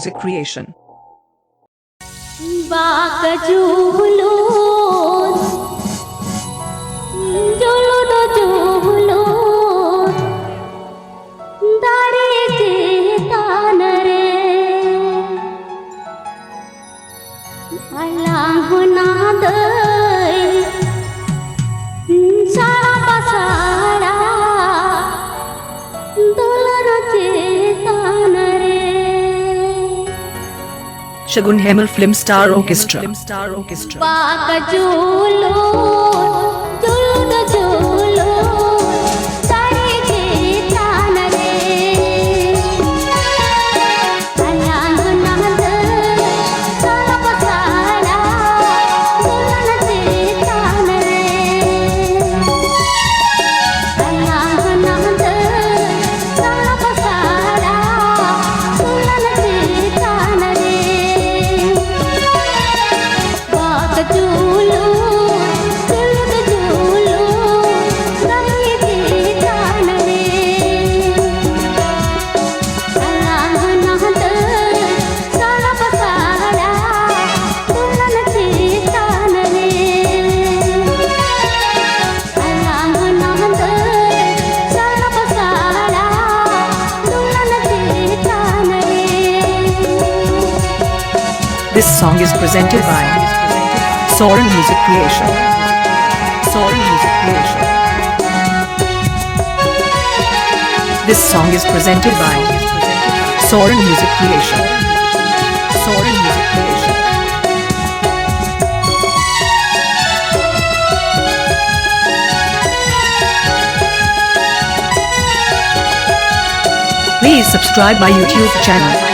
Music Creation. Shagun Hemal Film Star Orchestra. This song is presented by Soren Music Creation. Soren Music Creation. This song is presented by Soren Music Creation. Soren Music Creation. Please subscribe my YouTube channel.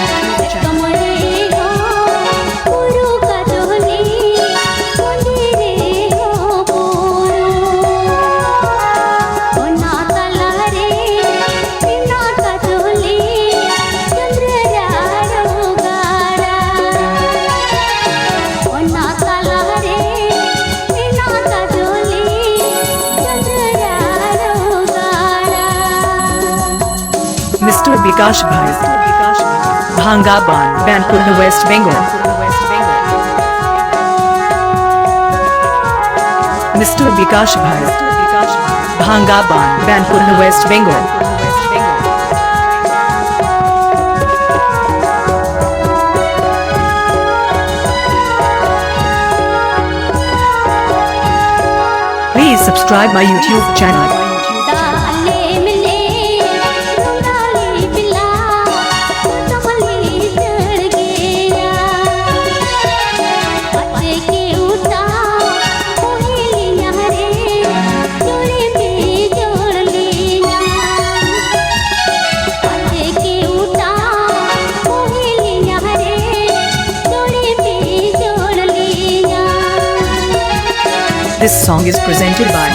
Mr. Bikash Bhai, Bhangaban, Banpur, West Bengal. Mr. Bikash Bhai, Bhangaban, Banpur, West Bengal. Please subscribe my YouTube channel. This song is presented by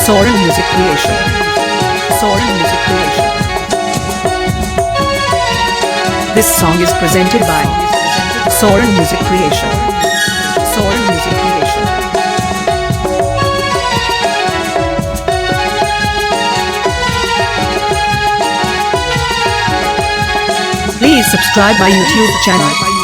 Soren Music Creation. Soren Music Creation. This song is presented by Soren Music Creation. Soren Music Creation. Please subscribe my YouTube channel.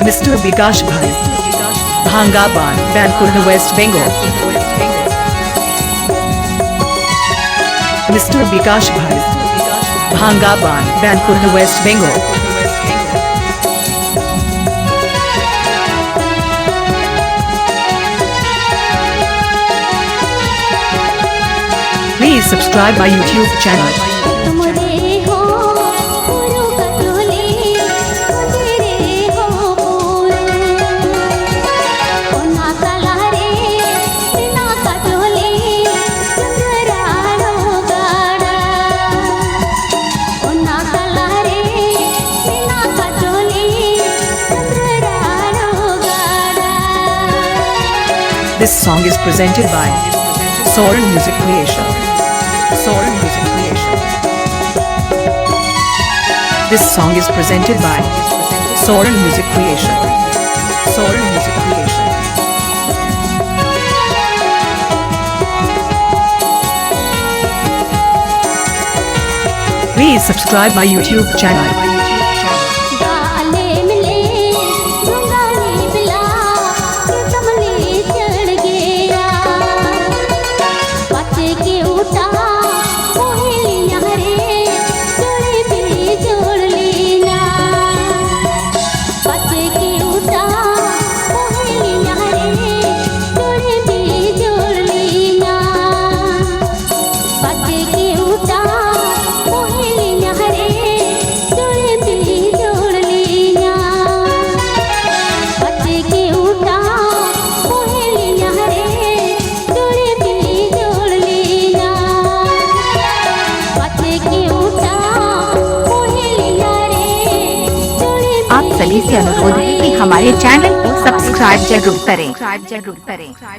Mr. Bikash Bhai, Bhangaban, Banpur, West Bengal. Mr. Bikash Bhai, Bhangaban, Banpur, West Bengal. Please subscribe my YouTube channel. This song is presented by Soren Music Creation. Soren Music Creation. This song is presented by Soren Music Creation. Soren Music Creation. Please subscribe my YouTube channel. आप सभी से अनुरोध है कि हमारे channel को subscribe जरूर करें।